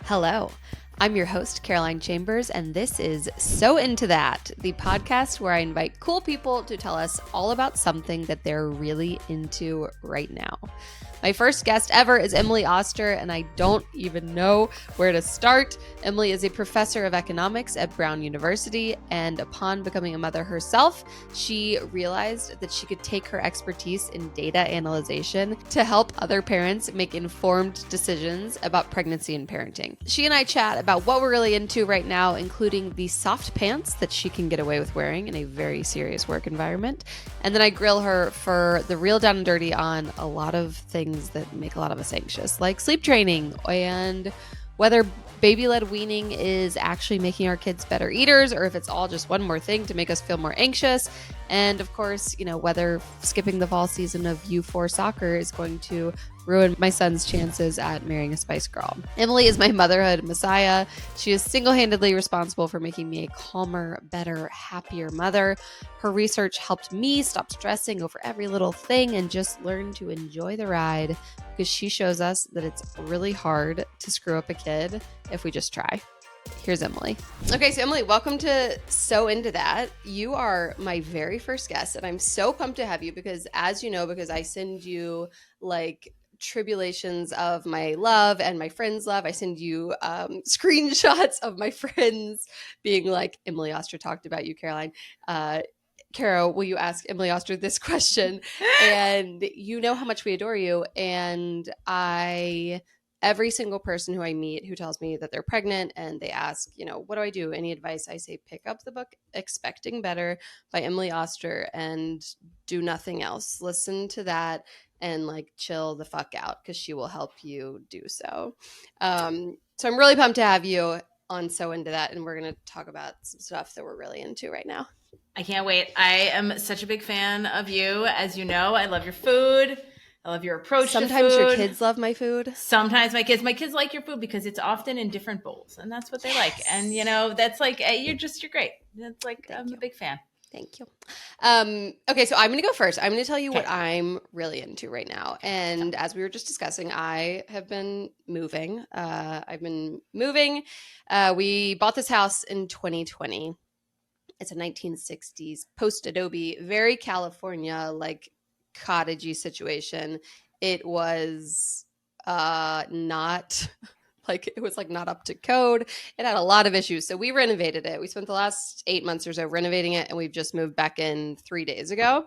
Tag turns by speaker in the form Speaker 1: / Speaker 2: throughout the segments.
Speaker 1: Hello, I'm your host, Caroline Chambers, and this is So Into That, the podcast where I invite cool people to tell us all about something that they're really into right now. My first guest ever is Emily Oster, and I don't even know where to start. Emily is a professor of economics at Brown University, and upon becoming a mother herself, she realized that she could take her expertise in data analyzation to help other parents make informed decisions about pregnancy and parenting. She and I chat about what we're really into right now, including the soft pants that she can get away with wearing in a very serious work environment. And then I grill her for the real down and dirty on a lot of things that make a lot of us anxious, like sleep training and whether baby-led weaning is actually making our kids better eaters or if it's all just one more thing to make us feel more anxious. And of course, whether skipping the fall season of U4 soccer is going to ruin my son's chances at marrying a Spice Girl. Emily is my motherhood messiah. She is single-handedly responsible for making me a calmer, better, happier mother. Her research helped me stop stressing over every little thing and just learn to enjoy the ride, because she shows us that it's really hard to screw up a kid if we just try. Here's Emily. Okay, so Emily, welcome to So Into That. You are my very first guest, and I'm so pumped to have you because, as you know, because I send you like tribulations of my love and my friends' love. I send you screenshots of my friends being like, Emily Oster talked about you, Caroline. Caro, will you ask Emily Oster this question? And you know how much we adore you. And every single person who I meet who tells me that they're pregnant and they ask, what do I do? Any advice? I say, pick up the book Expecting Better by Emily Oster and do nothing else. Listen to that and chill the fuck out because she will help you do so. So I'm really pumped to have you on So Into That. And we're going to talk about some stuff that we're really into right now.
Speaker 2: I can't wait. I am such a big fan of you. As you know, I love your food. I love your approach to food.
Speaker 1: Sometimes your kids love my food.
Speaker 2: Sometimes my kids like your food because it's often in different bowls, and that's what they like. And that's you're great. That's I'm a big fan.
Speaker 1: Thank you. Okay, so I'm going to go first. I'm going to tell you what I'm really into right now. And as we were just discussing, I have been moving. We bought this house in 2020. It's a 1960s post-Adobe, very California, cottagey situation. It was not not up to code. It had a lot of issues. So we renovated it. We spent the last 8 months or so renovating it, and we've just moved back in 3 days ago.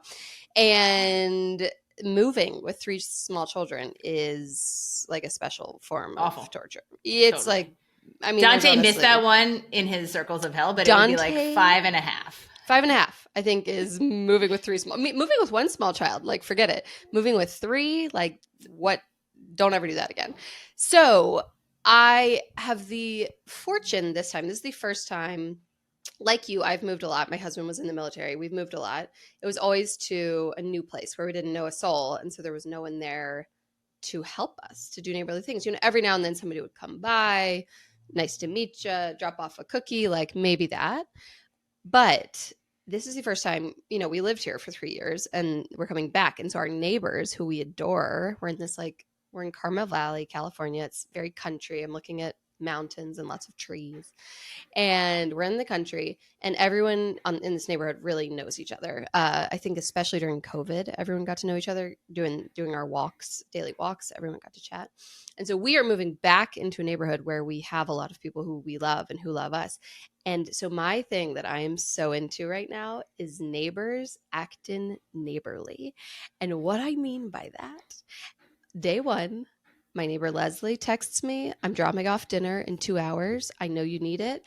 Speaker 1: And moving with 3 small children is like a special form of torture. It's
Speaker 2: totally. Dante missed that one in his circles of hell, but Dante, it would be like 5.5.
Speaker 1: 5.5, I think, is moving with 3 small. Moving with 1 small child, forget it. Moving with 3, what? Don't ever do that again. So I have the fortune this time. This is the first time, like you, I've moved a lot. My husband was in the military. We've moved a lot. It was always to a new place where we didn't know a soul, and so there was no one there to help us to do neighborly things. Every now and then somebody would come by. Nice to meet you, drop off a cookie, maybe that. But this is the first time, we lived here for 3 years and we're coming back. And so our neighbors who we adore, we're in Carmel Valley, California. It's very country. I'm looking at mountains and lots of trees. And we're in the country, and everyone in this neighborhood really knows each other. I think especially during COVID, everyone got to know each other doing our walks, daily walks. Everyone got to chat. And so we are moving back into a neighborhood where we have a lot of people who we love and who love us. And so my thing that I am so into right now is neighbors acting neighborly. And what I mean by that, day one, my neighbor Leslie texts me, I'm dropping off dinner in 2 hours. I know you need it.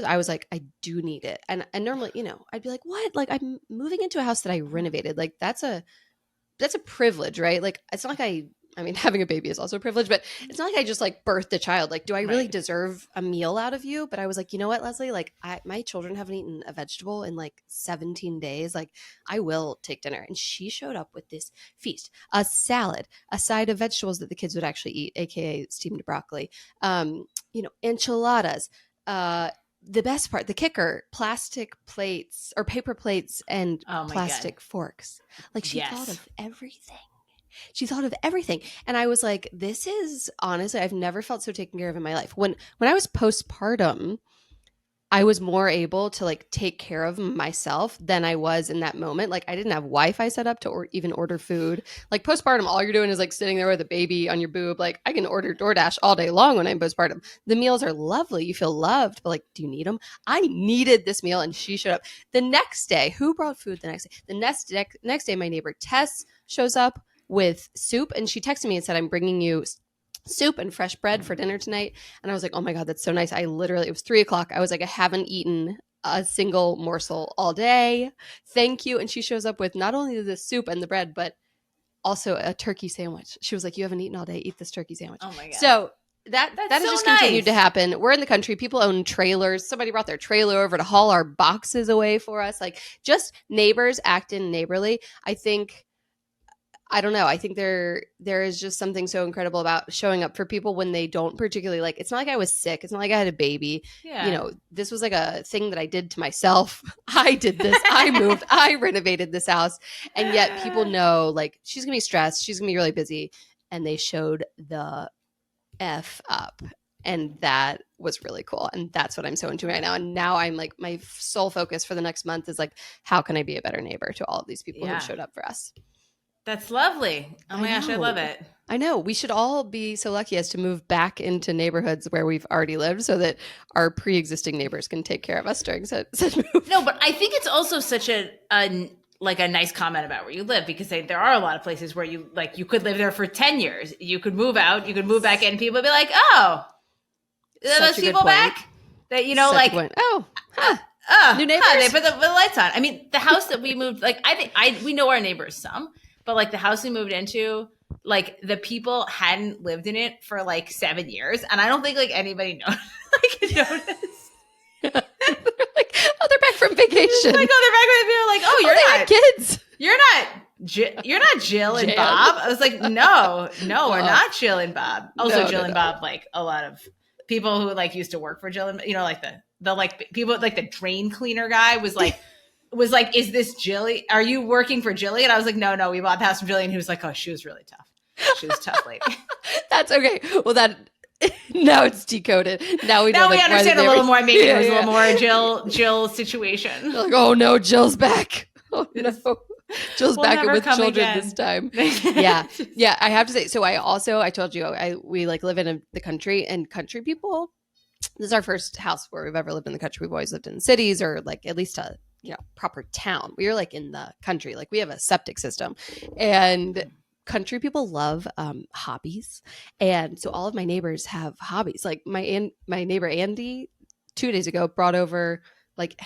Speaker 1: I was like, I do need it. And normally, I'd be like, what? I'm moving into a house that I renovated. That's a privilege, right? It's not like having a baby is also a privilege, but it's not like I just birthed a child. Do I really deserve a meal out of you? But I was like, you know what, Leslie? My children haven't eaten a vegetable in 17 days. I will take dinner. And she showed up with this feast, a salad, a side of vegetables that the kids would actually eat, AKA steamed broccoli, enchiladas, the best part, the kicker, plastic plates or paper plates and plastic forks. She thought of everything. She thought of everything. And I was like, this is honestly, I've never felt so taken care of in my life. When I was postpartum, I was more able to like take care of myself than I was in that moment. Like I didn't have Wi-Fi set up to even order food. Like postpartum, all you're doing is like sitting there with a baby on your boob. Like I can order DoorDash all day long when I'm postpartum. The meals are lovely. You feel loved, but like, do you need them? I needed this meal and she showed up. The next day, who brought food the next day? The next day, my neighbor Tess shows up with soup and she texted me and said, I'm bringing you soup and fresh bread for dinner tonight. And I was like, oh my God, that's so nice. It was 3:00. I was like, I haven't eaten a single morsel all day. Thank you. And she shows up with not only the soup and the bread, but also a turkey sandwich. She was like, you haven't eaten all day. Eat this turkey sandwich.
Speaker 2: Oh my God.
Speaker 1: So that has
Speaker 2: so
Speaker 1: just
Speaker 2: nice.
Speaker 1: continued to happen. We're in the country. People own trailers. Somebody brought their trailer over to haul our boxes away for us. Like just neighbors acting neighborly. I don't know. I think there is just something so incredible about showing up for people when they don't particularly like. It's not like I was sick. It's not like I had a baby.
Speaker 2: Yeah.
Speaker 1: You know, this was like a thing that I did to myself. I did this. I moved. I renovated this house. And yet people know like she's going to be stressed. She's going to be really busy. And they showed the F up. And that was really cool. And that's what I'm so into right now. And now I'm like, my sole focus for the next month is like, how can I be a better neighbor to all of these people who showed up for us?
Speaker 2: That's lovely. Oh my gosh, I love it.
Speaker 1: I know. We should all be so lucky as to move back into neighborhoods where we've already lived so that our pre-existing neighbors can take care of us during such move.
Speaker 2: No, but I think it's also such a nice comment about where you live because there are a lot of places where you could live there for 10 years. You could move out, you could move back in, and people would be like, oh, those people back? That, new neighbors. They put the lights on. I mean, the house that we moved, we know our neighbors some. But like the house we moved into, like the people hadn't lived in it for like 7 years, and I don't think like anybody noticed.
Speaker 1: They're like, oh, they're back from vacation.
Speaker 2: Like, oh, they're back from vacation. Like, oh, you're not
Speaker 1: kids.
Speaker 2: You're not Jill and Bob. I was like, no, we're not Jill and Bob. Also, Jill and Bob, like a lot of people who like used to work for Jill and like the like people like the drain cleaner guy was like. Is this Jilly? Are you working for Jilly? And I was like, no, we bought the house from Jilly. And he was like, oh, she was really tough. She was a tough lady.
Speaker 1: That's okay. Well, now it's decoded. Now we
Speaker 2: understand a little more. Maybe it was a little more Jill situation.
Speaker 1: Like, oh no, Jill's back. Oh no. Jill's back with children again. This time. Yeah. I have to say. So I told you, we like live in the country, and country people. This is our first house where we've ever lived in the country. We've always lived in cities or like at least a proper town. We are like in the country. Like we have a septic system, and country people love hobbies. And so all of my neighbors have hobbies. Like my neighbor Andy 2 days ago brought over like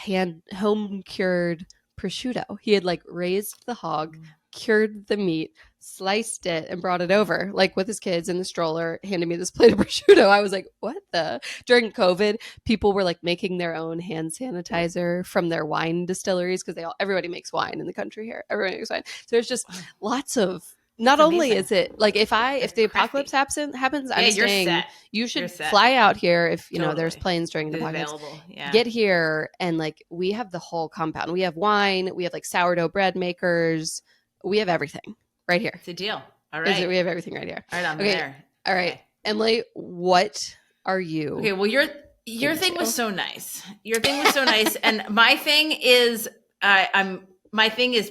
Speaker 1: home cured prosciutto. He had like raised the hog, cured the meat, sliced it, and brought it over like with his kids in the stroller, handed me this plate of prosciutto. I was like, what the? During COVID, people were like making their own hand sanitizer from their wine distilleries because everybody makes wine in the country here. Everybody makes wine. So there's just lots of. Not only is it like if the apocalypse happens, I'm saying you should fly out here if there's planes during the apocalypse. Yeah. Get here and like we have the whole compound. We have wine. We have like sourdough bread makers. We have everything right here.
Speaker 2: It's a deal. All right,
Speaker 1: we have everything right here.
Speaker 2: All right, I'm there.
Speaker 1: All right, okay. Emily, what are you?
Speaker 2: Okay, well your thing was so nice. Your thing was so nice, and my thing is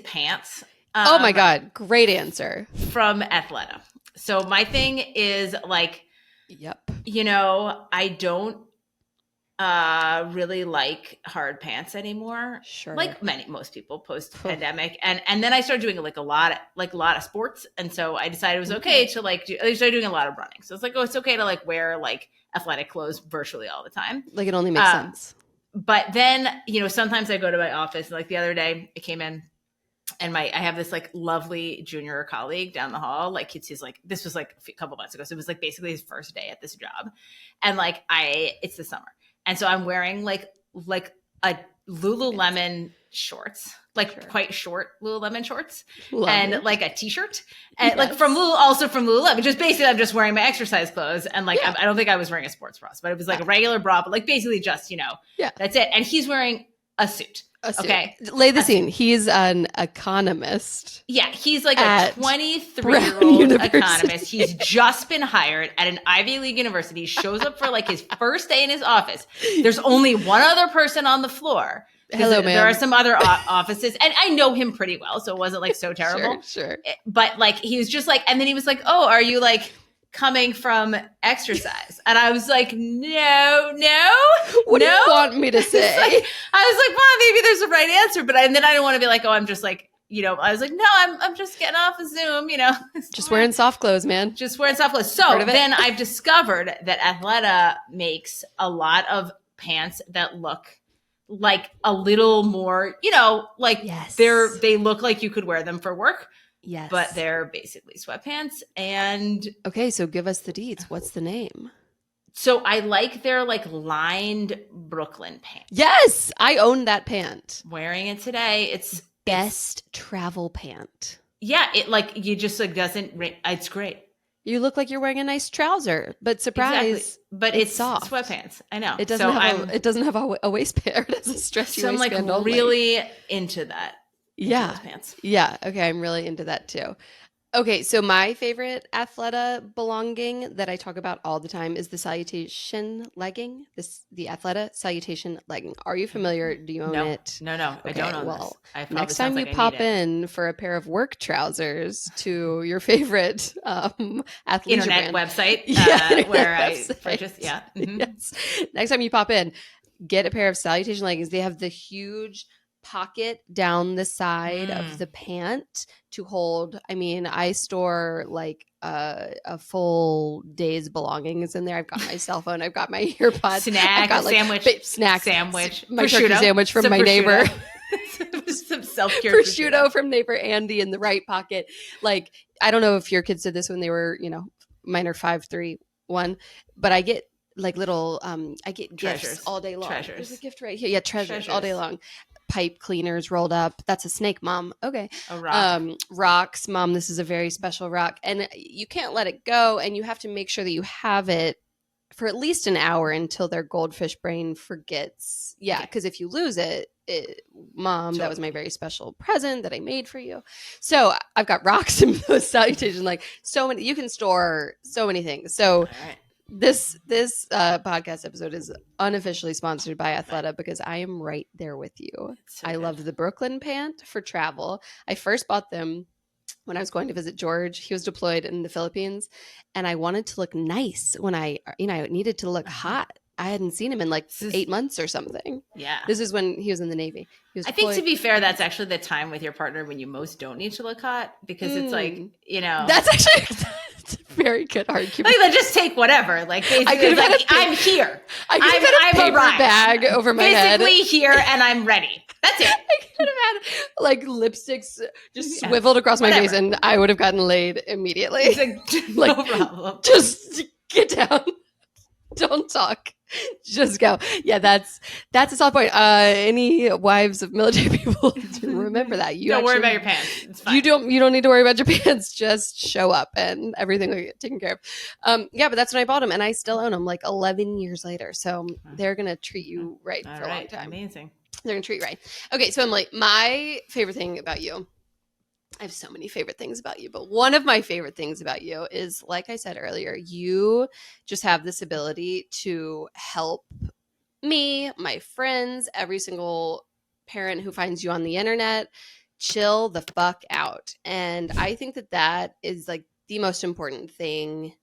Speaker 2: pants.
Speaker 1: Oh my God. Great answer.
Speaker 2: From Athleta. So my thing is like,
Speaker 1: yep.
Speaker 2: I don't really like hard pants anymore.
Speaker 1: Sure.
Speaker 2: Like most people post pandemic. And then I started doing like a lot of sports. And so I decided it was okay to like I started doing a lot of running. So it's like, oh, it's okay to like wear like athletic clothes virtually all the time.
Speaker 1: Like it only makes sense.
Speaker 2: But then, sometimes I go to my office. Like the other day I came in. And I have this like lovely junior colleague down the hall. Like he's like, this was like a couple months ago. So it was like basically his first day at this job. And like it's the summer. And so I'm wearing like a Lululemon shorts, like quite short Lululemon shorts and like a t-shirt and like from Lululemon. Just basically I'm just wearing my exercise clothes. And like, I don't think I was wearing a sports bra, but it was like a regular bra, but like basically just, that's it. And he's wearing a suit.
Speaker 1: A suit.
Speaker 2: Okay.
Speaker 1: Lay the scene. He's an economist.
Speaker 2: Yeah, he's like
Speaker 1: at
Speaker 2: a 23-year-old
Speaker 1: Brown University.
Speaker 2: economist. He's just been hired at an Ivy League university, shows up for like his first day in his office. There's only one other person on the floor.
Speaker 1: Hello, ma'am.
Speaker 2: There are some other offices, and I know him pretty well, so it wasn't like so terrible.
Speaker 1: Sure.
Speaker 2: But like, he was just like, and then he was like, oh, are you like coming from exercise? And I was like, no.
Speaker 1: What do you want me to say?
Speaker 2: I was like, well, maybe there's a right answer, but then I didn't want to be like, oh, I'm just like, I was like, no, I'm just getting off of Zoom,
Speaker 1: Just wearing soft clothes, man.
Speaker 2: Just wearing soft clothes. So then I've discovered that Athleta makes a lot of pants that look like a little more, like
Speaker 1: yes.
Speaker 2: they look like you could wear them for work.
Speaker 1: Yes.
Speaker 2: But they're basically sweatpants. And
Speaker 1: okay, so give us the deets. What's the name?
Speaker 2: So I like their like lined Brooklyn pants.
Speaker 1: Yes, I own that pant.
Speaker 2: Wearing it today. It's
Speaker 1: best travel pant.
Speaker 2: Yeah, it like you just like doesn't. It's great.
Speaker 1: You look like you're wearing a nice trouser, but surprise,
Speaker 2: exactly. But it's soft sweatpants. I know
Speaker 1: it doesn't have a waistband. It has a stretchy waistband.
Speaker 2: So I'm like really into that.
Speaker 1: Yeah,
Speaker 2: those pants.
Speaker 1: Yeah. Okay, I'm really into that too. Okay, so my favorite Athleta belonging that I talk about all the time is the Salutation Legging. The Athleta Salutation Legging. Are you familiar? Do you own it?
Speaker 2: No. Okay, I don't own this.
Speaker 1: Next time you pop in for a pair of work trousers to your favorite athleisure
Speaker 2: internet
Speaker 1: brand.
Speaker 2: website, where I purchase. Yeah. Mm-hmm.
Speaker 1: Yes. Next time you pop in, get a pair of Salutation Leggings. They have the huge pocket down the side of the pant to hold. I mean, I store like a full day's belongings in there. I've got my cell phone, I've got my earpods,
Speaker 2: snack,
Speaker 1: got,
Speaker 2: sandwich,
Speaker 1: my turkey sandwich from my neighbor,
Speaker 2: some self-care
Speaker 1: prosciutto from neighbor Andy in the right pocket. Like, I don't know if your kids did this when they were, mine are 5, 3, 1, but I get like little I get
Speaker 2: treasures.
Speaker 1: Gifts all day long.
Speaker 2: Treasures.
Speaker 1: There's a gift right here. Yeah, treasures all day long. Pipe cleaners rolled up. That's a snake, Mom. Okay.
Speaker 2: A rock.
Speaker 1: Rocks, Mom. This is a very special rock. And you can't let it go. And you have to make sure that you have it for at least an hour until their goldfish brain forgets. Yeah. Because if you lose it, Mom, that was my very special present that I made for you. So I've got rocks in those salutations. Like so many, you can store so many things. So This podcast episode is unofficially sponsored by Athleta because I am right there with you. I love the Brooklyn pant for travel. I first bought them when I was going to visit George. He was deployed in the Philippines, and I wanted to look nice when I needed to look hot. I hadn't seen him in like 8 months or something.
Speaker 2: Yeah.
Speaker 1: This is when he was in the Navy.
Speaker 2: I think, to be fair, that's actually the time with your partner when you most don't need to look hot, because it's like,
Speaker 1: That's actually that's a very good argument.
Speaker 2: Like, just take whatever. Like, basically, I'm here.
Speaker 1: I could have had a paper bag over my head.
Speaker 2: Basically here, and I'm ready. That's it.
Speaker 1: I could have had like lipsticks just swiveled across my face, and I would have gotten laid immediately.
Speaker 2: It's like, no problem.
Speaker 1: Just get down. Don't talk. Just go. Yeah, that's a solid point. Any wives of military people, remember that. You
Speaker 2: don't worry about your pants. It's fine.
Speaker 1: You don't need to worry about your pants. Just show up and everything will get taken care of. Yeah, but that's when I bought them, and I still own them like 11 years later. So they're gonna treat you right for a long time.
Speaker 2: Amazing.
Speaker 1: They're gonna treat you right. Okay, so Emily, my favorite thing about you. I have so many favorite things about you, but one of my favorite things about you is, like I said earlier, you just have this ability to help me, my friends, every single parent who finds you on the internet, chill the fuck out. And I think that is like the most important thing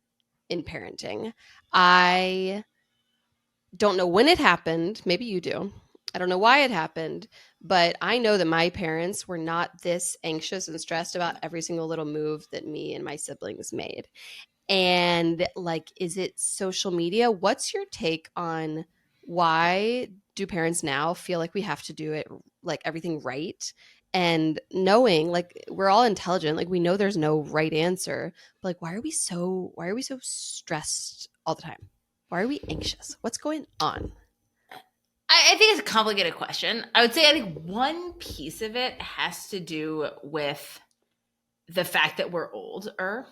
Speaker 1: in parenting. I don't know when it happened. Maybe you do. I don't know why it happened, but I know that my parents were not this anxious and stressed about every single little move that me and my siblings made. And like, is it social media? What's your take on why do parents now feel like we have to do it, like everything right? And knowing like we're all intelligent, like we know there's no right answer, but like, why are we so stressed all the time? Why are we anxious? What's going on?
Speaker 2: I think it's a complicated question. I would say I think one piece of it has to do with the fact that we're older,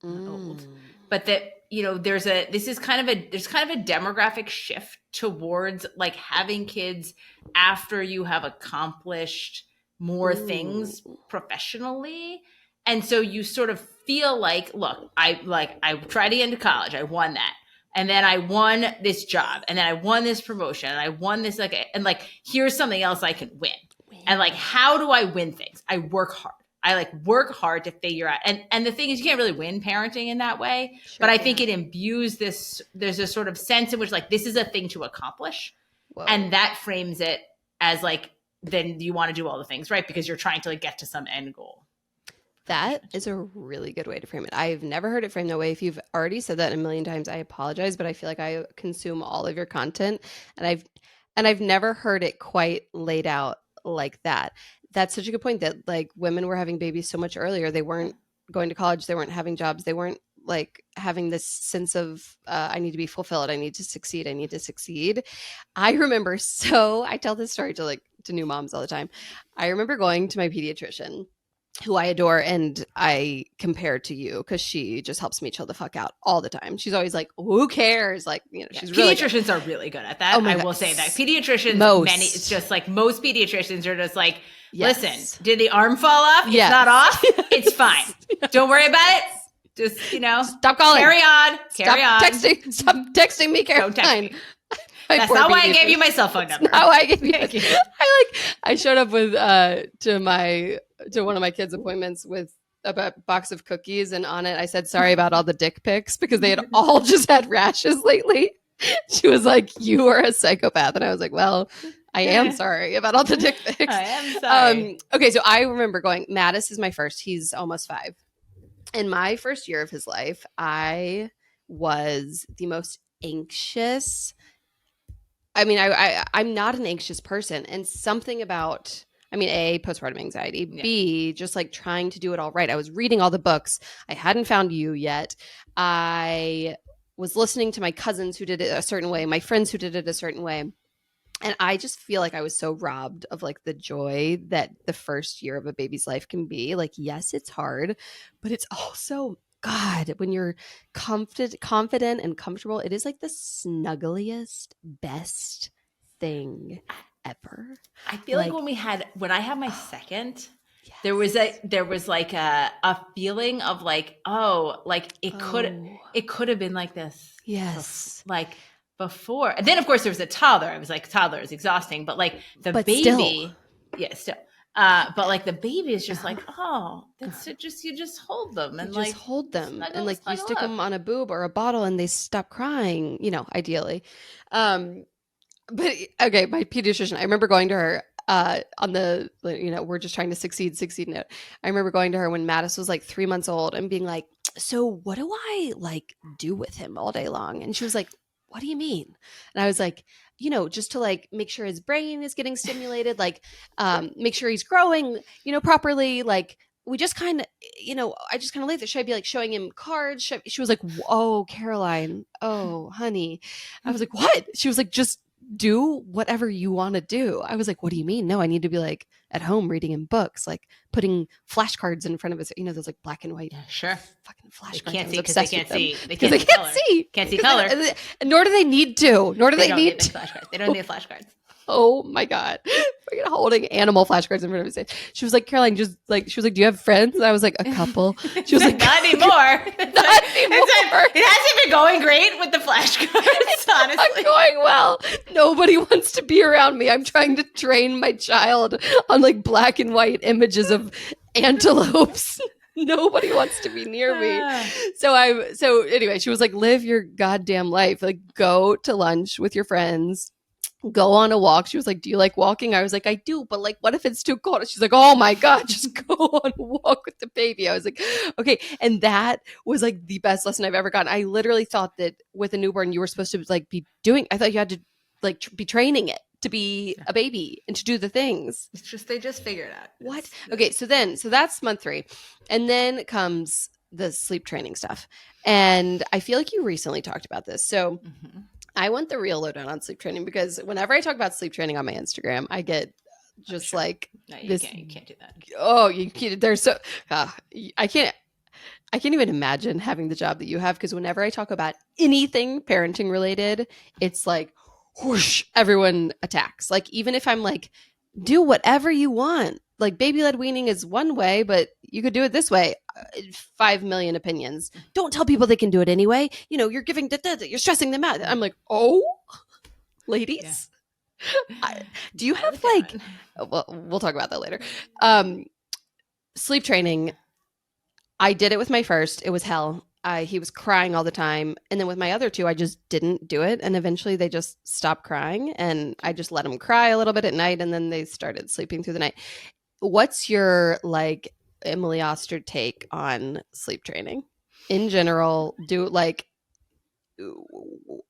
Speaker 2: old, but that, there's kind of a demographic shift towards like having kids after you have accomplished more things professionally. And so you sort of feel like, look, I tried to get into college. I won that. And then I won this job, and then I won this promotion, and I won this, and here's something else I can win. And like, how do I win things? I work hard. I like work hard to figure out. And the thing is, you can't really win parenting in that way, but I think it imbues there's a sort of sense in which like, this is a thing to accomplish. Whoa. And that frames it as like, then you want to do all the things, right? Because you're trying to like get to some end goal.
Speaker 1: That is a really good way to frame it. I've never heard it framed that way. If you've already said that a million times, I apologize, but I feel like I consume all of your content, and I've never heard it quite laid out like that. That's such a good point, that like women were having babies so much earlier. They weren't going to college. They weren't having jobs. They weren't like having this sense of I need to be fulfilled. I need to succeed. I need to succeed. I remember, I tell this story to new moms all the time. I remember going to my pediatrician, who I adore, and I compare to you because she just helps me chill the fuck out all the time. She's always like, who cares? Like, she's
Speaker 2: pediatricians are really good at that. I will say that pediatricians, it's just like most pediatricians are just like, listen, did the arm fall off? It's not off. It's fine. Don't worry about it. Just,
Speaker 1: stop calling.
Speaker 2: Carry on.
Speaker 1: Stop texting me, Caroline.
Speaker 2: Don't text me. That's not why I gave you my cell phone number.
Speaker 1: That's not why I gave you. I showed up with to one of my kids' appointments with a box of cookies, and on it I said sorry about all the dick pics because they had all just had rashes lately. She was like, "You are a psychopath," and I was like, "Well, I am sorry about all the dick pics."
Speaker 2: I am sorry.
Speaker 1: Okay, so I remember going. Mattis is my first. He's almost 5. In my first year of his life, I was the most anxious. I mean, I'm not an anxious person, and something about, A, postpartum anxiety, B, just like trying to do it all right. I was reading all the books. I hadn't found you yet. I was listening to my cousins who did it a certain way, my friends who did it a certain way. And I just feel like I was so robbed of like the joy that the first year of a baby's life can be. Like, yes, it's hard, but it's also, God, when you're confident and comfortable, it is like the snuggliest, best thing ever.
Speaker 2: I feel like when I had my second, there was like a feeling of like, it could have been like this.
Speaker 1: Yes.
Speaker 2: Like before. And then of course there was a toddler. I was like, toddler is exhausting, but like the baby, still. But like the baby is just like, that's it. You just hold them and
Speaker 1: you just hold them and like you stick them on a boob or a bottle and they stop crying, ideally. But okay, my pediatrician, I remember going to her on the, we're just trying to succeed note. I remember going to her when Mattis was like 3 months old and being like, so what do I like do with him all day long? And she was like, what do you mean? And I was like, just to like make sure his brain is getting stimulated, like make sure he's growing, properly. Like we just kind of, I just kind of laid there. Should I be like showing him cards? She was like, oh, Caroline. Oh, honey. I was like, what? She was like, just do whatever you want to do. I was like, what do you mean? No, I need to be like at home reading him books, like putting flashcards in front of us, those like black and white fucking flashcards.
Speaker 2: They can't see
Speaker 1: because they
Speaker 2: can't
Speaker 1: see.
Speaker 2: They can't see color.
Speaker 1: Nor do they need to.
Speaker 2: They don't need flashcards. They don't need flashcards.
Speaker 1: Oh my God. Freaking holding animal flashcards in front of his face. She was like, Caroline, just like, she was like, do you have friends? And I was like, a couple. She was like,
Speaker 2: not anymore. It hasn't been going great with the flashcards, honestly.
Speaker 1: Not going well. Nobody wants to be around me. I'm trying to train my child on like black and white images of antelopes. Nobody wants to be near me. So anyway, she was like, live your goddamn life. Like, go to lunch with your friends. Go on a walk. She was like, do you like walking? I was like, I do, but like, what if it's too cold? She's like, oh my God, just go on a walk with the baby. I was like, okay. And that was like the best lesson I've ever gotten. I literally thought that with a newborn, you were supposed to like be doing, I thought you had to like be training it to be a baby and to do the things.
Speaker 2: It's just, they just figure it out.
Speaker 1: What? Okay. So that's month 3. And then comes the sleep training stuff. And I feel like you recently talked about this. So I want the real lowdown on sleep training because whenever I talk about sleep training on my Instagram, I get just like
Speaker 2: no, you
Speaker 1: this.
Speaker 2: You can't do that.
Speaker 1: Oh, you can't. There's so I can't. I can't even imagine having the job that you have, because whenever I talk about anything parenting related, it's like whoosh, everyone attacks. Like, even if I'm like, do whatever you want. Like, baby-led weaning is one way, but you could do it this way. 5 million opinions. Don't tell people they can do it anyway. You know, you're giving, you're stressing them out. I'm like, oh, ladies. Yeah. Do you have like, well, we'll talk about that later. Sleep training. I did it with my first. It was hell. He was crying all the time. And then with my other two, I just didn't do it. And eventually they just stopped crying. And I just let them cry a little bit at night. And then they started sleeping through the night. What's your, like, Emily Oster take on sleep training in general?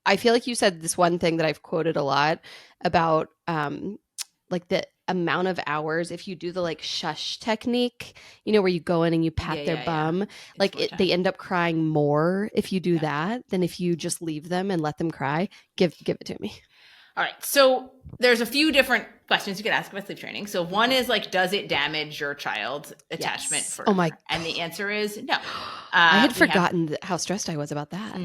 Speaker 1: I feel like you said this one thing that I've quoted a lot about like the amount of hours, if you do the like shush technique, you know, where you go in and you pat their bum, like they end up crying more if you do that than if you just leave them and let them cry. Give it to me.
Speaker 2: All right. So there's a few different questions you could ask about sleep training. So one is like, does it damage your child's attachment forever?
Speaker 1: Oh my God.
Speaker 2: And the answer is no.
Speaker 1: I had forgotten how stressed I was about that.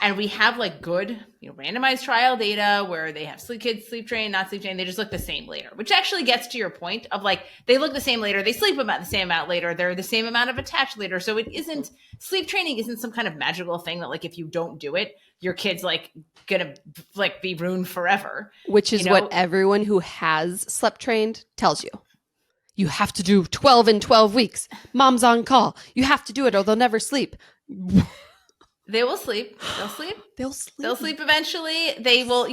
Speaker 2: And we have like good, randomized trial data where they have kids sleep trained, not sleep trained. They just look the same later, which actually gets to your point of like, they look the same later. They sleep about the same amount later. They're the same amount of attached later. So it isn't, sleep training isn't some kind of magical thing that like, if you don't do it, your kid's like gonna like be ruined forever.
Speaker 1: Which is what everyone who has slept trained tells you. You have to do 12 in 12 weeks. Mom's on call. You have to do it or they'll never sleep.
Speaker 2: They will sleep. They'll sleep.
Speaker 1: They'll sleep.
Speaker 2: They'll sleep eventually. They will,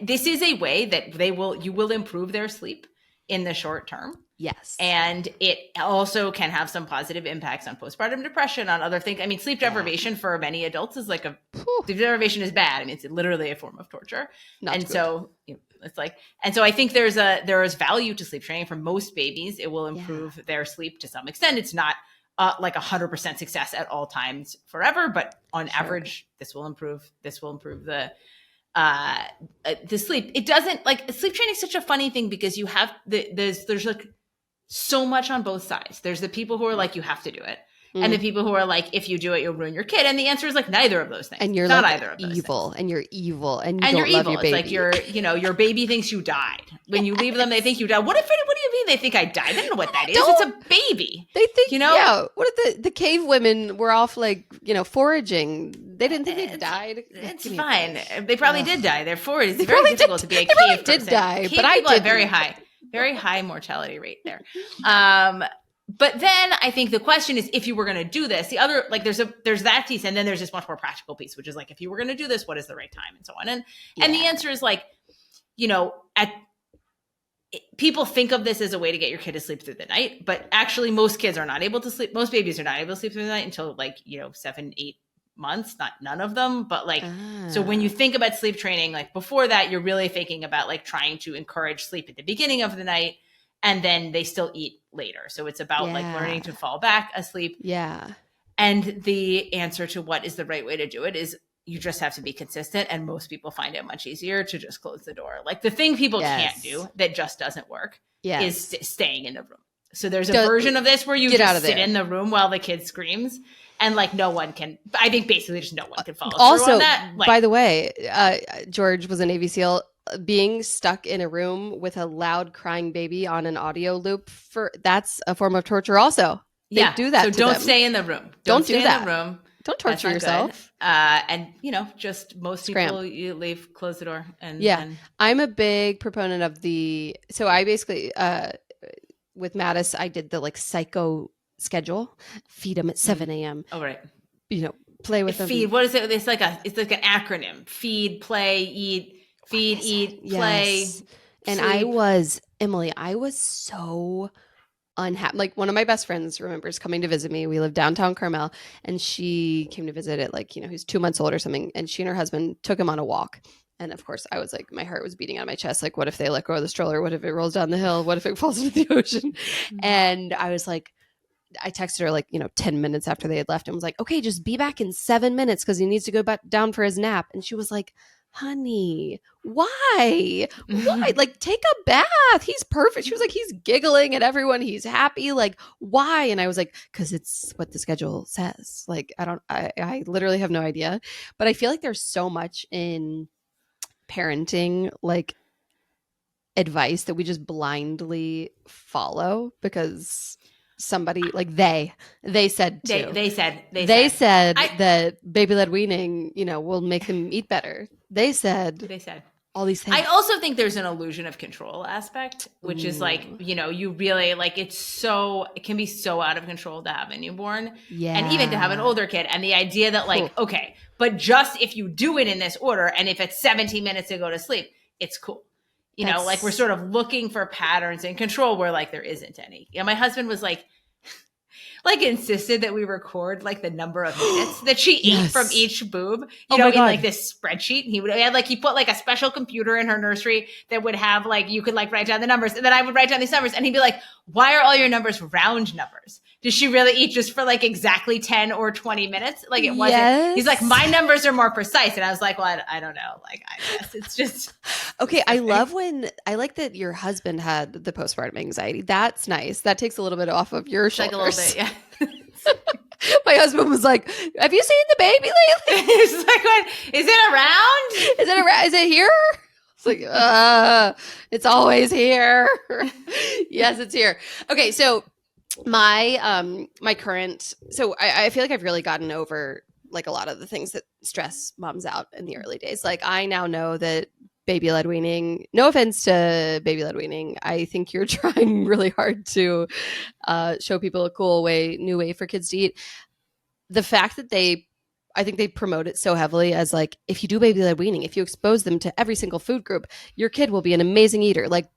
Speaker 2: this is a way that you will improve their sleep in the short term.
Speaker 1: Yes.
Speaker 2: And it also can have some positive impacts on postpartum depression, on other things. I mean, sleep deprivation for many adults is like sleep deprivation is bad. I mean, it's literally a form of torture. So it's like, and so I think there is value to sleep training for most babies. It will improve their sleep to some extent. It's not like 100% success at all times forever, but on average, this will improve the sleep. It doesn't, like, sleep training is such a funny thing because you have there's like so much on both sides. There's the people who are like, you have to do it. And the people who are like, if you do it, you'll ruin your kid. And the answer is like neither of those things.
Speaker 1: And you're
Speaker 2: not
Speaker 1: like
Speaker 2: either of those
Speaker 1: evil,
Speaker 2: things.
Speaker 1: and you're evil, and you don't love your baby.
Speaker 2: It's like your baby thinks you died. When you leave them, they think you died. What do you mean they think I died? They don't know what that is. It's a baby.
Speaker 1: They think, what if the cave women were off like, foraging? They didn't think they died.
Speaker 2: It's fine. They probably did die. They're foraged. It's very difficult to be a cave person.
Speaker 1: Did die,
Speaker 2: cave
Speaker 1: but I did.
Speaker 2: Very high mortality rate there. But then I think the question is, if you were going to do this, the other, like, there's that piece, and then there's this much more practical piece, which is like, if you were going to do this, what is the right time, and so on. And the answer is like, people think of this as a way to get your kid to sleep through the night, but actually most kids are not able to sleep. Most babies are not able to sleep through the night until 7-8 months, not none of them, but like, so when you think about sleep training, like before that, you're really thinking about like trying to encourage sleep at the beginning of the night, and then they still eat later. So it's about like learning to fall back asleep.
Speaker 1: Yeah.
Speaker 2: And the answer to what is the right way to do it is you just have to be consistent. And most people find it much easier to just close the door. Like the thing people can't do that just doesn't work is staying in the room. So there's a version of this where you just sit in the room while the kid screams. And like no one can, I think basically just no one can follow through on that. Like,
Speaker 1: by the way, George was a Navy SEAL. Being stuck in a room with a loud crying baby on an audio loop, that's a form of torture also. They do that.
Speaker 2: So don't stay in the room.
Speaker 1: Don't do that.
Speaker 2: In the room.
Speaker 1: Don't torture yourself.
Speaker 2: And just most people, you leave, close the door. And
Speaker 1: I'm a big proponent of so I basically, with Mattis, I did the like psycho schedule, feed them at 7 a.m.
Speaker 2: Oh, right.
Speaker 1: Play with them.
Speaker 2: Feed. What is it? It's like an acronym. Feed, play, eat. Feed, eat, play.
Speaker 1: And Emily, I was so unhappy. Like one of my best friends remembers coming to visit me. We live downtown Carmel, and she came to visit at like, he's 2 months old or something. And she and her husband took him on a walk. And of course I was like, my heart was beating out of my chest. Like, what if they let go of the stroller? What if it rolls down the hill? What if it falls into the ocean? And I was like, I texted her like, 10 minutes after they had left and was like, okay, just be back in 7 minutes because he needs to go back down for his nap. And she was like, honey, why? Why? Like, take a bath. He's perfect. She was like, he's giggling at everyone. He's happy. Like, why? And I was like, because it's what the schedule says. Like, I literally have no idea. But I feel like there's so much in parenting, like, advice that we just blindly follow because somebody like they said to.
Speaker 2: They said
Speaker 1: that baby-led weaning, will make them eat better. They said all these things.
Speaker 2: I also think there's an illusion of control aspect, which is like, you really like it can be so out of control to have a newborn and even to have an older kid. And the idea that like, okay, but just if you do it in this order and if it's 17 minutes to go to sleep, it's cool. Like we're sort of looking for patterns and control where like there isn't any. My husband was like insisted that we record like the number of minutes that she ate from each boob, in like this spreadsheet. He put like a special computer in her nursery that would have like, you could like write down the numbers and then I would write down these numbers and he'd be like, why are all your numbers round numbers? Does she really eat just for like exactly 10 or 20 minutes? Like it wasn't, he's like, my numbers are more precise. And I was like, well, I don't know. Like, I guess it's just.
Speaker 1: Okay. I like that your husband had the postpartum anxiety. That's nice. That takes a little bit off of your shoulders.
Speaker 2: Like a little bit, yeah.
Speaker 1: My husband was like, have you seen the baby lately?
Speaker 2: He's like, what? Is it around?
Speaker 1: Is it around? Is it here? It's like, it's always here. Yes, it's here. Okay. So my current, I feel like I've really gotten over like a lot of the things that stress moms out in the early days. Like I now know that baby-led weaning, no offense to baby-led weaning, I think you're trying really hard to show people a cool new way for kids to eat. The fact that I think they promote it so heavily as like, if you do baby-led weaning, if you expose them to every single food group, your kid will be an amazing eater. Like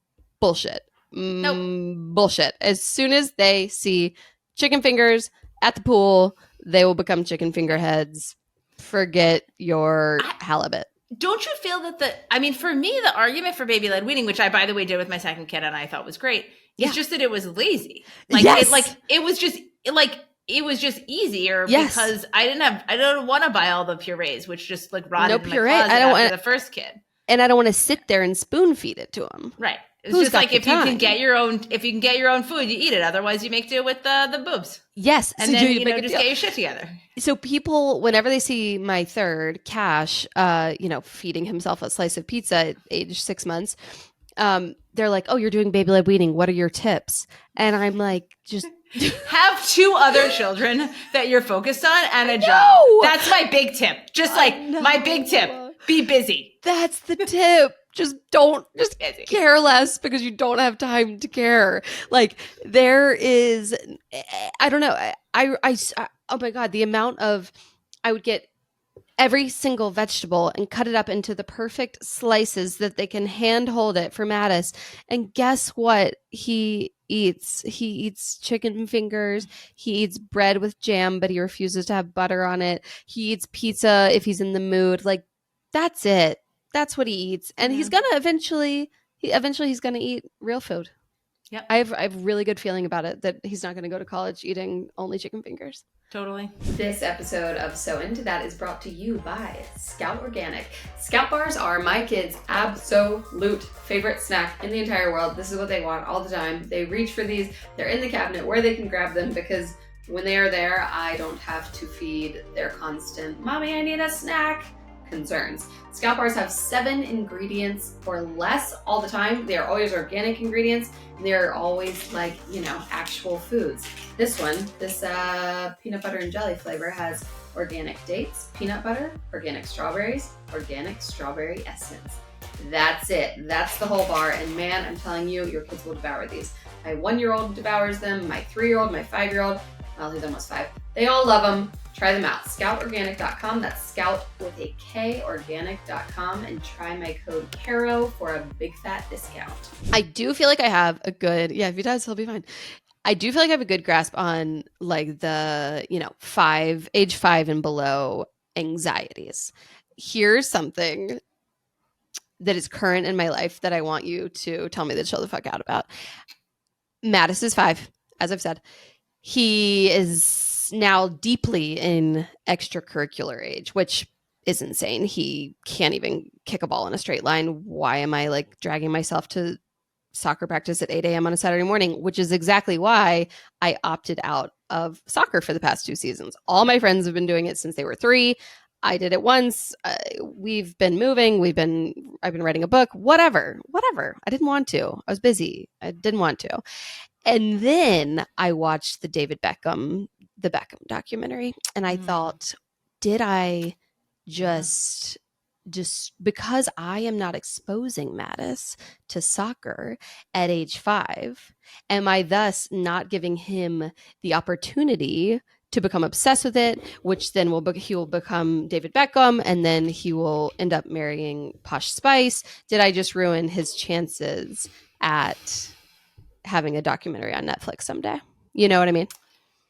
Speaker 1: bullshit.
Speaker 2: Nope.
Speaker 1: Bullshit. As soon as they see chicken fingers at the pool, they will become chicken finger heads. Forget your halibut.
Speaker 2: Don't you feel that for me, the argument for baby-led weaning, which I, by the way, did with my second kid and I thought was great, is just that it was lazy. Like, it was just easier because I don't want to buy all the purees, which just like rotted in my closet after the first kid.
Speaker 1: And I don't want to sit there and spoon feed it to him.
Speaker 2: Right. It's just like if you can get your own food, you eat it. Otherwise, you make do with the boobs.
Speaker 1: Yes,
Speaker 2: and then just get your shit together.
Speaker 1: So people, whenever they see my third, Cash, feeding himself a slice of pizza at age 6 months, they're like, "Oh, you're doing baby-led weaning. What are your tips?" And I'm like, just
Speaker 2: have 2 other children that you're focused on and a job. That's my big tip. Just like my big tip: be busy.
Speaker 1: That's the tip. Just care less because you don't have time to care. Like there is, I don't know. I oh my God, the amount of, I would get every single vegetable and cut it up into the perfect slices that they can hand hold it for Mattis. And guess what he eats? He eats chicken fingers. He eats bread with jam, but he refuses to have butter on it. He eats pizza if he's in the mood. Like that's it. That's what he eats. And he's going to eventually he's going to eat real food.
Speaker 2: Yep.
Speaker 1: I have a really good feeling about it that he's not going to go to college eating only chicken fingers.
Speaker 2: Totally.
Speaker 1: This episode of So Into That is brought to you by Scout Organic. Scout bars are my kids' absolute favorite snack in the entire world. This is what they want all the time. They reach for these. They're in the cabinet where they can grab them because when they are there, I don't have to feed their constant, "Mommy, I need a snack" concerns. Scout bars have 7 ingredients or less all the time. They are always organic ingredients. And they are always like, actual foods. This one, this peanut butter and jelly flavor has organic dates, peanut butter, organic strawberries, organic strawberry essence. That's it. That's the whole bar. And man, I'm telling you, your kids will devour these. My 1-year-old devours them. My 3-year-old, my 5-year-old, well, he's almost 5. They all love them. Try them out. ScoutOrganic.com. That's Scout with a K, organic.com, and try my code CARO for a big fat discount. I do feel like I have a good, if he does, he'll be fine. I do feel like I have a good grasp on like the, age 5 and below anxieties. Here's something that is current in my life that I want you to tell me to chill the fuck out about. Mattis is 5, as I've said. he is now deeply in extracurricular age, which is insane. He can't even kick a ball in a straight line. Why am I like dragging myself to soccer practice at 8 a.m. on a Saturday morning? Which is exactly why I opted out of soccer for the past 2 seasons. All my friends have been doing it since they were 3. I did it once. We've been moving. I've been writing a book. Whatever. I didn't want to. I was busy. I didn't want to. And then I watched the Beckham documentary, and I thought, did I just because I am not exposing Mattis to soccer at age 5, am I thus not giving him the opportunity to become obsessed with it, which then he will become David Beckham, and then he will end up marrying Posh Spice? Did I just ruin his chances at having a documentary on Netflix someday? You know what I mean?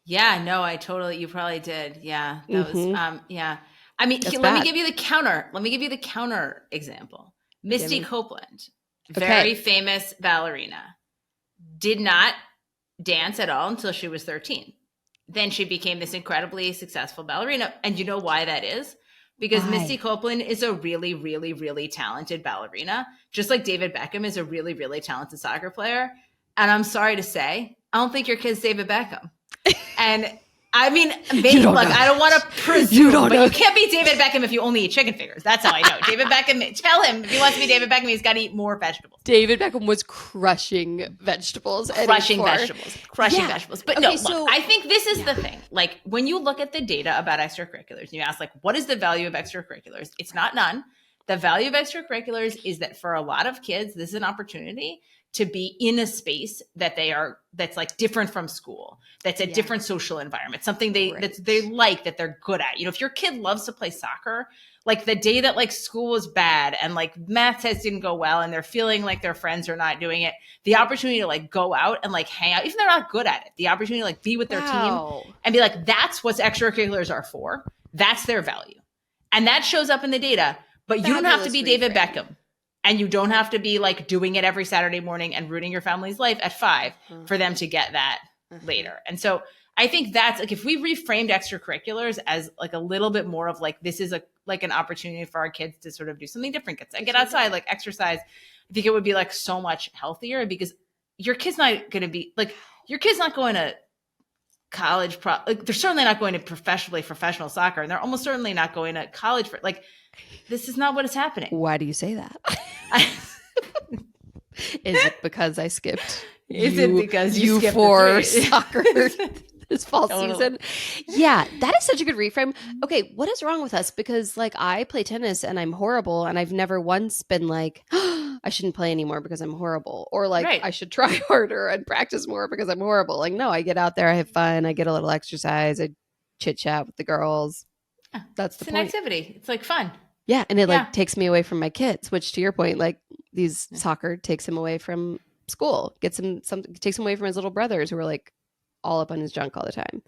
Speaker 2: Yeah, no, you probably did. Yeah. That was, yeah. I mean, let me give you the counter example. Misty Copeland, very famous ballerina, did not dance at all until she was 13. Then she became this incredibly successful ballerina. And you know why that is? Because Misty Copeland is a really, really, really talented ballerina, just like David Beckham is a really, really talented soccer player. And I'm sorry to say, I don't think your kid's David Beckham. And I mean, maybe, I don't want to presume, but you can't be David Beckham if you only eat chicken fingers. That's how I know. David Beckham, tell him if he wants to be David Beckham, he's got to eat more vegetables.
Speaker 1: David Beckham was crushing vegetables.
Speaker 2: Crushing vegetables. But I think this is the thing. Like, when you look at the data about extracurriculars, and you ask, like, what is the value of extracurriculars? It's not none. The value of extracurriculars is that for a lot of kids, this is an opportunity to be in a space that's like different from school, that's a different social environment, something they like, that they're good at. You know, if your kid loves to play soccer, like the day that like school was bad and like math tests didn't go well and they're feeling like their friends are not doing it, the opportunity to like go out and like hang out, even if they're not good at it, the opportunity to like be with their team and be like, that's what extracurriculars are for. That's their value. And that shows up in the data, but you don't have to be David Beckham. And you don't have to be like doing it every Saturday morning and ruining your family's life at 5 for them to get that later. And so I think that's like, if we reframed extracurriculars as like a little bit more of like, this is like an opportunity for our kids to sort of do something different, get outside, like exercise, I think it would be like so much healthier, because your kid's not going to be like, your kid's not going to college. They're certainly not going to professional soccer, and they're almost certainly not going to college for like, this is not what is happening.
Speaker 1: Why do you say that? Is it because I skipped?
Speaker 2: It because you skipped
Speaker 1: for soccer this fall season? Yeah, that is such a good reframe. Okay, what is wrong with us? Because like I play tennis and I'm horrible, and I've never once been like, oh, I shouldn't play anymore because I'm horrible, or like I should try harder and practice more because I'm horrible. Like, no, I get out there, I have fun, I get a little exercise, I chit chat with the girls.
Speaker 2: Yeah,
Speaker 1: that's the point.
Speaker 2: It's an activity. It's like fun.
Speaker 1: Yeah, and it like takes me away from my kids, which to your point, like soccer takes him away from school, takes him away from his little brothers who are like all up on his junk all the time.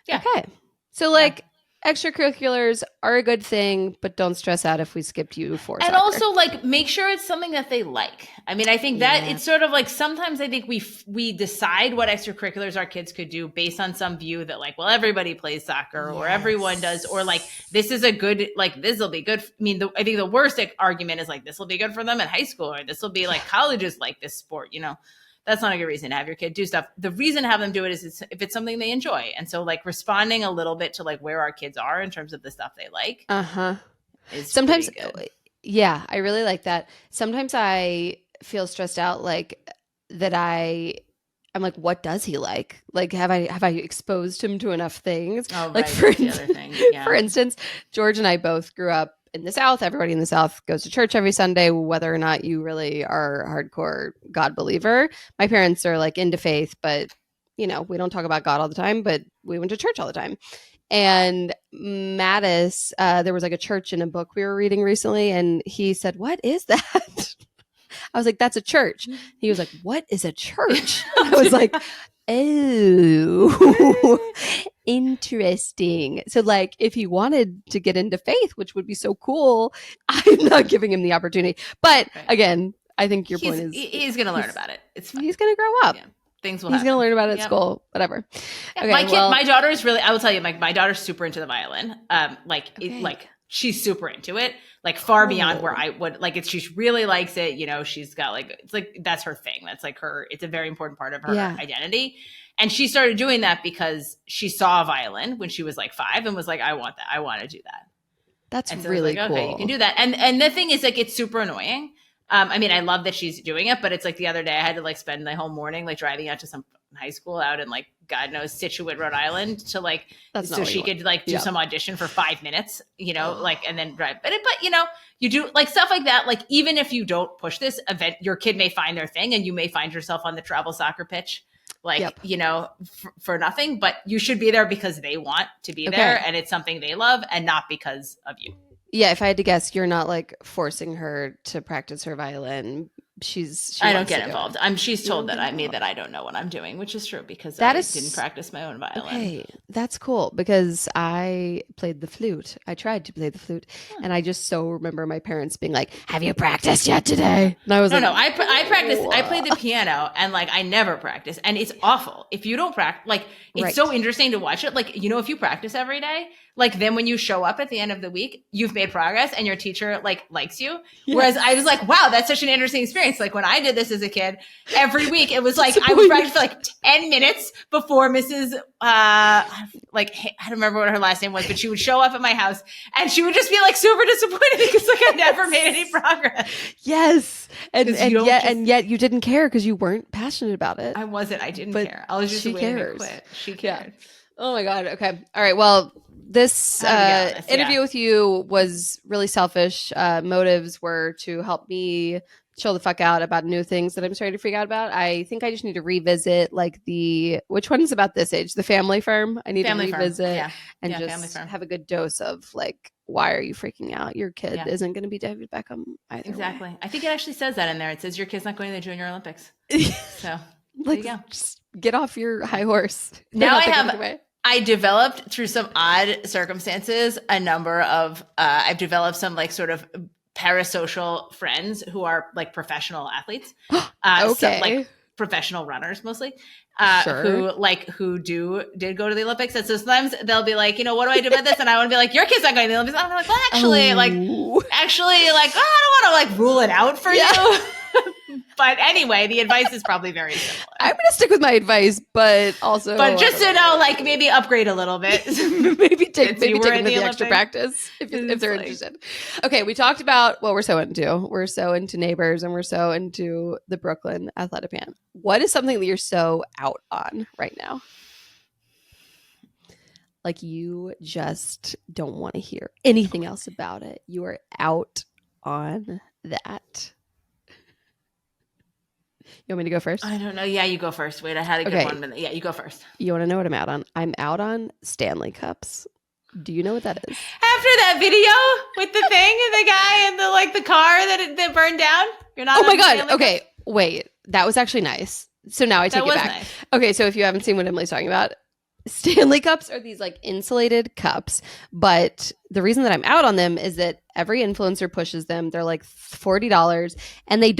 Speaker 1: Yeah. Okay. So like extracurriculars are a good thing, but don't stress out if we skipped you for
Speaker 2: and
Speaker 1: soccer.
Speaker 2: Also like make sure it's something that they like. I mean, I think that it's sort of like sometimes I think we decide what extracurriculars our kids could do based on some view that like, well, everybody plays soccer or everyone does, or like this is a good, like this will be good. I mean, I think the worst argument is like this will be good for them in high school, or this will be like colleges like this sport, you know. That's not a good reason to have your kid do stuff. The reason to have them do it is if it's something they enjoy. And so like responding a little bit to like where our kids are in terms of the stuff they like.
Speaker 1: Sometimes, yeah, I really like that. Sometimes I feel stressed out, like that I'm like, what does he like? Like, have I exposed him to enough things?
Speaker 2: Oh,
Speaker 1: like
Speaker 2: right.
Speaker 1: For instance, George and I both grew up in the South. Everybody in the South goes to church every Sunday, whether or not you really are a hardcore God believer. My parents are like into faith, but you know, we don't talk about God all the time, but we went to church all the time. And Mattis, there was like a church in a book we were reading recently, and he said, "What is that?" I was like, "That's a church." He was like, "What is a church?" I was like, "Oh, interesting." So like if he wanted to get into faith, which would be so cool, I'm not giving him the opportunity. But again, I think your point is
Speaker 2: he's going to learn about it. It's fine.
Speaker 1: He's going to grow up.
Speaker 2: things will
Speaker 1: He's
Speaker 2: happen.
Speaker 1: going to learn about it at
Speaker 2: Yep.
Speaker 1: school, whatever.
Speaker 2: Yeah,
Speaker 1: Okay,
Speaker 2: my daughter is really, I will tell you, my daughter's super into the violin.
Speaker 1: Okay.
Speaker 2: She's super into it, like far beyond where
Speaker 1: Cool.
Speaker 2: I would like it. She really likes it. You know, she's got like, it's like, that's her thing. That's like it's a very important part of her
Speaker 1: Yeah.
Speaker 2: identity. And she started doing that because she saw a violin when she was like 5 and was like, I want that. I want to do that.
Speaker 1: That's
Speaker 2: And so
Speaker 1: really
Speaker 2: I was like,
Speaker 1: cool.
Speaker 2: okay, you can do that. And the thing is, like, it's super annoying. I mean, I love that she's doing it, but it's like the other day I had to like spend the whole morning like driving out to some high school out in like God knows Situate, Rhode Island, to like
Speaker 1: That's not
Speaker 2: so
Speaker 1: what
Speaker 2: she
Speaker 1: you want.
Speaker 2: could like do
Speaker 1: Yeah.
Speaker 2: some audition for 5 minutes, you know, like, and then drive. But you know, you do like stuff like that. Like even if you don't push this event, your kid may find their thing, and you may find yourself on the travel soccer pitch, like
Speaker 1: Yep.
Speaker 2: you know, for nothing. But you should be there because they want to be there, and it's something they love, and not because of you.
Speaker 1: Yeah, if I had to guess, you're not like forcing her to practice her violin. She
Speaker 2: I don't
Speaker 1: wants to
Speaker 2: get
Speaker 1: do
Speaker 2: involved.
Speaker 1: it.
Speaker 2: She's
Speaker 1: You
Speaker 2: told
Speaker 1: don't
Speaker 2: that
Speaker 1: get
Speaker 2: I
Speaker 1: involved.
Speaker 2: that I don't know what I'm doing, which is true because
Speaker 1: That
Speaker 2: I
Speaker 1: is-
Speaker 2: didn't practice my own violin.
Speaker 1: Okay, that's cool because I played the flute. I tried to play the flute, and I just so remember my parents being like, "Have you practiced yet today?" And I was
Speaker 2: No,
Speaker 1: like,
Speaker 2: no, I practiced. I played the piano, and like I never practice, and it's awful if you don't practice. Like it's
Speaker 1: Right.
Speaker 2: so interesting to watch it. Like you know, if you practice every day, like then when you show up at the end of the week, you've made progress, and your teacher like likes you.
Speaker 1: Yes.
Speaker 2: Whereas I was like, wow, that's such an interesting experience. Like when I did this as a kid, every week it was like I would practice for like 10 minutes before Mrs. Like I don't remember what her last name was, but she would show up at my house, and she would just be like super disappointed because like I never made any progress.
Speaker 1: Yes, and
Speaker 2: 'Cause you don't
Speaker 1: yet you didn't care because you weren't passionate about it.
Speaker 2: I wasn't. I didn't
Speaker 1: But
Speaker 2: care. I was just
Speaker 1: she
Speaker 2: waiting
Speaker 1: cares.
Speaker 2: to quit. She
Speaker 1: Yeah.
Speaker 2: cared.
Speaker 1: Oh my God. Okay. All right. Well, this
Speaker 2: How do we get on this?
Speaker 1: interview
Speaker 2: Yeah.
Speaker 1: with you was really selfish. Motives were to help me chill the fuck out about new things that I'm starting to freak out about. I think I just need to revisit like which one's about this age? The family firm. I need
Speaker 2: Family
Speaker 1: to
Speaker 2: firm.
Speaker 1: revisit
Speaker 2: Yeah.
Speaker 1: and
Speaker 2: Yeah, family
Speaker 1: just
Speaker 2: firm.
Speaker 1: have a good dose of like, why are you freaking out? Your kid
Speaker 2: Yeah.
Speaker 1: isn't going to be David Beckham either. way.
Speaker 2: Exactly. I think it actually says that in there. It says your kid's not going to the Junior Olympics. So
Speaker 1: Like,
Speaker 2: there you go.
Speaker 1: just get off your high horse.
Speaker 2: Now
Speaker 1: Not
Speaker 2: I
Speaker 1: the
Speaker 2: have-
Speaker 1: good way.
Speaker 2: I developed through some odd circumstances a number of I've developed some like sort of parasocial friends who are like professional athletes.
Speaker 1: Okay.
Speaker 2: Like professional runners mostly.
Speaker 1: Sure.
Speaker 2: who did go to the Olympics. And so sometimes they'll be like, you know, what do I do about this? And I want to be like, your kid's not going to the Olympics. I'm like, well, actually,
Speaker 1: Oh.
Speaker 2: like, I don't want to like rule it out for
Speaker 1: Yeah.
Speaker 2: you. But anyway, the advice is probably very similar.
Speaker 1: I'm going to stick with my advice, but also,
Speaker 2: But just to know, like maybe upgrade a little bit.
Speaker 1: maybe take
Speaker 2: Since you were
Speaker 1: them
Speaker 2: in
Speaker 1: to
Speaker 2: the
Speaker 1: the extra
Speaker 2: Olympics.
Speaker 1: practice if
Speaker 2: It's
Speaker 1: they're
Speaker 2: like-
Speaker 1: interested. Okay, we talked about what we're so into. We're so into Neighbors, and we're so into the Brooklyn Athletic Band. What is something that you're so out on right now? Like you just don't want to hear anything else about it. You are out on that. You want me to go first?
Speaker 2: I don't know. Yeah, you go first. Wait, I had a good
Speaker 1: Okay.
Speaker 2: one. Yeah, you go first.
Speaker 1: You want to know what I'm out on? I'm out on Stanley Cups. Do you know what that is?
Speaker 2: After that video with the thing and the guy and the car that burned down, you're not.
Speaker 1: Oh my
Speaker 2: on
Speaker 1: God.
Speaker 2: Stanley
Speaker 1: Okay. Wait. That was actually nice. So now I
Speaker 2: Cups?
Speaker 1: take
Speaker 2: That
Speaker 1: it
Speaker 2: was
Speaker 1: back.
Speaker 2: nice.
Speaker 1: Okay. So if you haven't seen what Emily's talking about, Stanley Cups are these like insulated cups. But the reason that I'm out on them is that every influencer pushes them. They're like $40 and they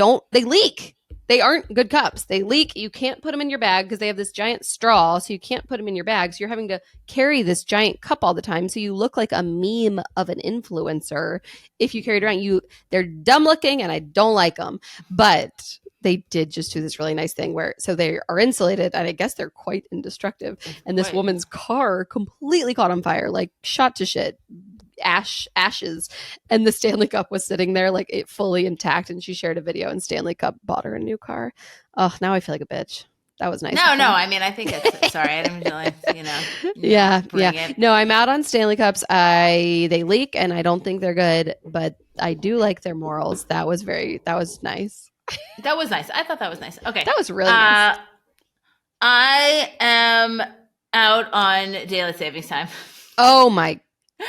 Speaker 1: leak. They aren't good cups. They leak. You can't put them in your bag because they have this giant straw. So you can't put them in your bag. So you're having to carry this giant cup all the time. So you look like a meme of an influencer if you carry it around. They're dumb looking and I don't like them. But they did just do this really nice thing where so they are insulated and I guess they're quite indestructive. And this
Speaker 2: Right.
Speaker 1: woman's car completely caught on fire, like shot to shit. Ashes, and the Stanley Cup was sitting there like it fully intact, and she shared a video and Stanley Cup bought her a new car. Oh, now I feel like a bitch. That was nice.
Speaker 2: No,
Speaker 1: of
Speaker 2: no.
Speaker 1: her.
Speaker 2: I mean, I think it's sorry. I didn't really,
Speaker 1: Yeah,
Speaker 2: bring
Speaker 1: yeah.
Speaker 2: it.
Speaker 1: No, I'm out on Stanley Cups. They leak and I don't think they're good, but I do like their morals. That was nice.
Speaker 2: That was nice. I thought that was nice. Okay.
Speaker 1: That was really nice.
Speaker 2: I am out on daylight savings time.
Speaker 1: Oh my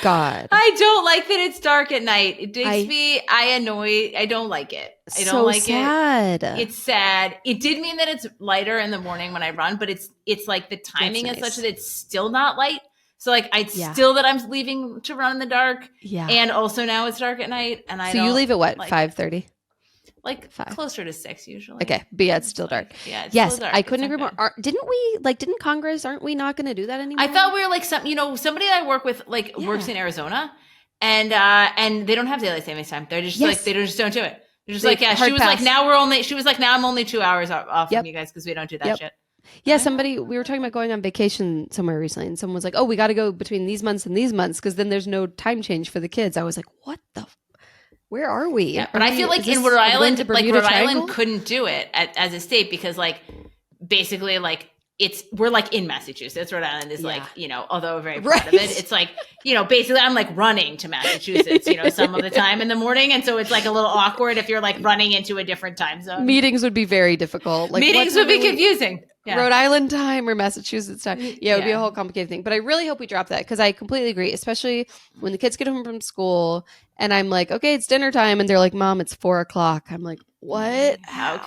Speaker 1: God.
Speaker 2: I don't like that it's dark at night. It
Speaker 1: I
Speaker 2: makes me I don't like it. I don't
Speaker 1: so
Speaker 2: like
Speaker 1: sad.
Speaker 2: it. It's sad. It did mean that it's lighter in the morning when I run, but it's like the timing
Speaker 1: That's
Speaker 2: is
Speaker 1: nice.
Speaker 2: such that it's still not light. So like
Speaker 1: Yeah.
Speaker 2: still that I'm leaving to run in the dark,
Speaker 1: Yeah.
Speaker 2: and also now it's dark at night, and I
Speaker 1: So
Speaker 2: don't
Speaker 1: you leave at what?
Speaker 2: like it.
Speaker 1: 5:30?
Speaker 2: Like
Speaker 1: 5.
Speaker 2: closer to 6 usually.
Speaker 1: Okay, but yeah, it's still dark.
Speaker 2: Yeah, it's
Speaker 1: yes,
Speaker 2: still dark.
Speaker 1: I couldn't agree
Speaker 2: good.
Speaker 1: more. Didn't Congress, aren't we not going to do that anymore?
Speaker 2: I thought we were like somebody that I work with works in Arizona, and they don't have daylight savings time. They're just like, they just don't do it. They're just like, she was like, now I'm only 2 hours off from you guys because we don't do that shit.
Speaker 1: Yeah, we were talking about going on vacation somewhere recently, and someone was like, oh, we got to go between these months and these months because then there's no time change for the kids. I was like, what the where are we?
Speaker 2: Yeah, but I feel like in Rhode Island, Island couldn't do it as a state because basically we're in Massachusetts. Rhode Island is although very proud of it, it's basically I'm running to Massachusetts, some of the time in the morning. And so it's a little awkward if you're running into a different time zone.
Speaker 1: Meetings would be very difficult.
Speaker 2: Meetings would be confusing. Yeah.
Speaker 1: Rhode Island time or Massachusetts time. Yeah, it would be a whole complicated thing. But I really hope we drop that because I completely agree, especially when the kids get home from school and I'm like, okay, it's dinner time. And they're like, Mom, it's 4:00. I'm like, what? What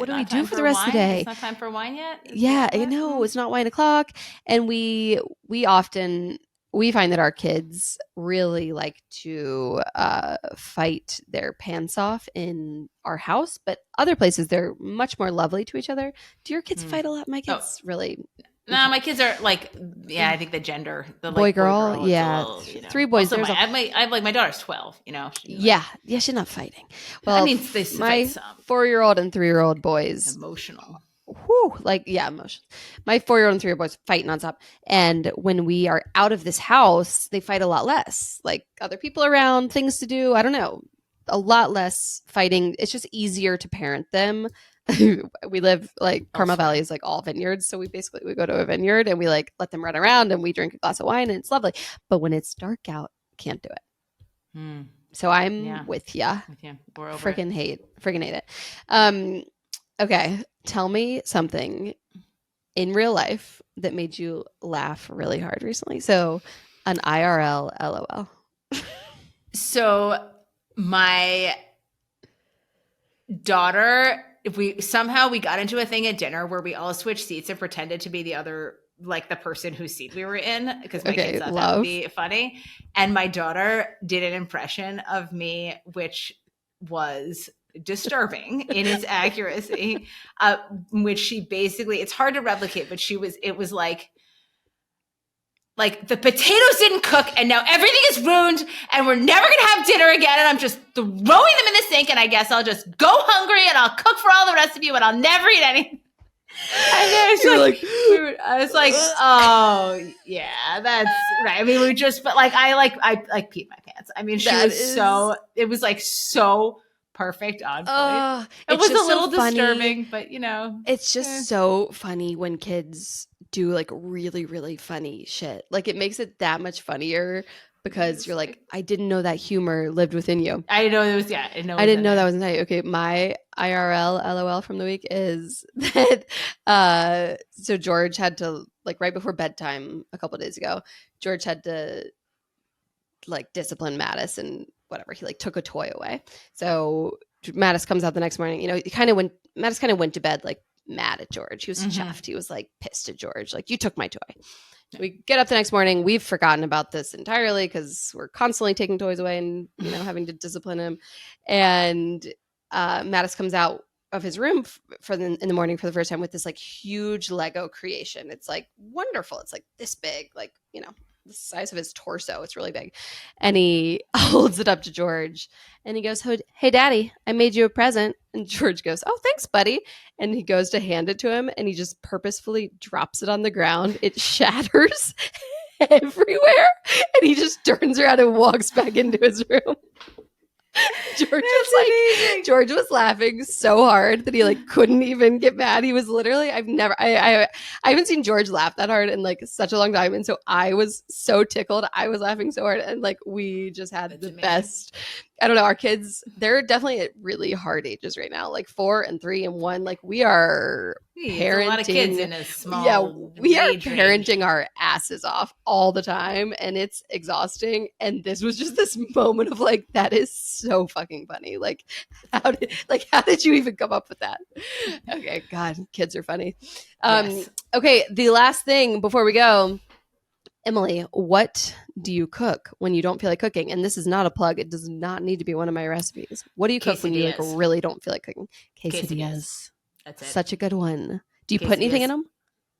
Speaker 1: do we do for the rest of the day?
Speaker 2: It's not time for wine yet?
Speaker 1: Yeah, no, it's not wine o'clock. And we find that our kids really like to fight their pants off in our house, but other places they're much more lovely to each other. Do your kids fight a lot? My kids really.
Speaker 2: No, my kids are I think the gender, the
Speaker 1: boy girl, yeah,
Speaker 2: little,
Speaker 1: 3 boys.
Speaker 2: Also, my daughter's 12.
Speaker 1: She's not fighting. Well,
Speaker 2: I mean, my
Speaker 1: 4-year-old and 3-year-old boys
Speaker 2: emotional.
Speaker 1: Emotion. My 4-year-old and 3-year-old boys fight nonstop. And when we are out of this house, they fight a lot less. Other people around, things to do. I don't know. A lot less fighting. It's just easier to parent them. We live Carmel Valley is all vineyards. So we go to a vineyard and we let them run around and we drink a glass of wine and it's lovely. But when it's dark out, can't do it. So I'm with ya.
Speaker 2: We're over
Speaker 1: freaking hate it. Okay. Tell me something in real life that made you laugh really hard recently. So an IRL LOL.
Speaker 2: So my daughter, we got into a thing at dinner where we all switched seats and pretended to be the other, the person whose seat we were in because my kids thought that would be funny. And my daughter did an impression of me, which was disturbing in its accuracy, which she basically, it's hard to replicate, but it was like the potatoes didn't cook and now everything is ruined and we're never going to have dinner again and I'm just throwing them in the sink and I guess I'll just go hungry and I'll cook for all the rest of you and I'll never eat anything. And then I was like, oh yeah, that's right. I mean, I peed my pants. I mean, it was so perfect on point. It was a little disturbing, but
Speaker 1: it's just so funny when kids do really, really funny shit. It makes it that much funnier because you're I didn't know that humor lived within you.
Speaker 2: I didn't know it was.
Speaker 1: I didn't know that was inside you. Okay, my IRL LOL from the week is that so George had to right before bedtime a couple of days ago. George had to discipline Mattis and whatever. He took a toy away. So Mattis comes out the next morning. Mattis kind of went to bed mad at George. He was chuffed. He was pissed at George. You took my toy. We get up the next morning. We've forgotten about this entirely because we're constantly taking toys away and having to discipline him. And Mattis comes out of his room in the morning for the first time with this huge Lego creation. It's wonderful. It's this big, the size of his torso. It's really big. And he holds it up to George and he goes, hey, Daddy, I made you a present. And George goes, oh, thanks, buddy. And he goes to hand it to him and he just purposefully drops it on the ground. It shatters everywhere. And he just turns around and walks back into his room. George was laughing so hard that he couldn't even get mad. He was literally, I haven't seen George laugh that hard in such a long time. And so I was so tickled. I was laughing so hard. And we just had the best. I don't know. Our kids, they're definitely at really hard ages right now, 4 and 3 and 1. We are parenting. A lot of kids in a small we are parenting range. Our asses off all the time. And it's exhausting. And this was just this moment of that is so fucking funny. How did you even come up with that? Okay. God, kids are funny. Yes. Okay. The last thing before we go Emily, what do you cook when you don't feel like cooking? And this is not a plug. It does not need to be one of my recipes. What do you cook when you like
Speaker 2: Quesadillas.
Speaker 1: really don't feel like cooking?
Speaker 2: Quesadillas. That's it.
Speaker 1: Such a good one. Do you put anything in them?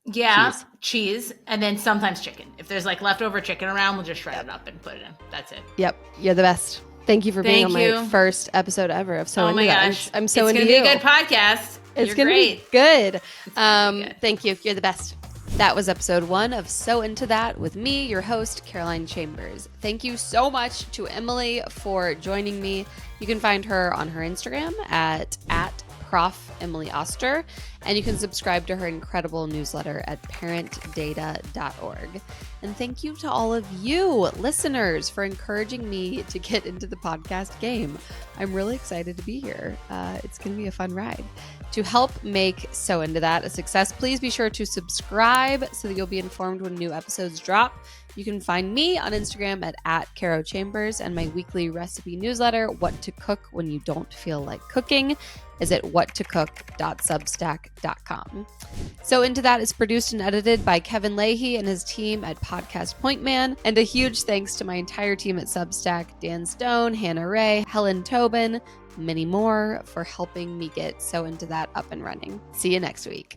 Speaker 2: Yeah, cheese, and then sometimes chicken. If there's like leftover chicken around, we'll just shred it up and put it in. That's it.
Speaker 1: Yep, you're the best. Thank you for being on my first episode ever of So Into That.
Speaker 2: Gosh.
Speaker 1: I'm so into you.
Speaker 2: It's going to be a good podcast.
Speaker 1: It's going to be good. Thank you. You're the best. That was episode 1 of So Into That with me, your host, Caroline Chambers. Thank you so much to Emily for joining me. You can find her on her Instagram at Prof. Emily Oster, and you can subscribe to her incredible newsletter at parentdata.org. And thank you to all of you listeners for encouraging me to get into the podcast game. I'm really excited to be here. It's going to be a fun ride. To help make So Into That a success, please be sure to subscribe so that you'll be informed when new episodes drop. You can find me on Instagram at Caro Chambers, and my weekly recipe newsletter, What to Cook When You Don't Feel Like Cooking, is at whattocook.substack.com. So Into That is produced and edited by Kevin Leahy and his team at Podcast Point Man. And a huge thanks to my entire team at Substack, Dan Stone, Hannah Ray, Helen Tobin, many more, for helping me get So Into That up and running. See you next week.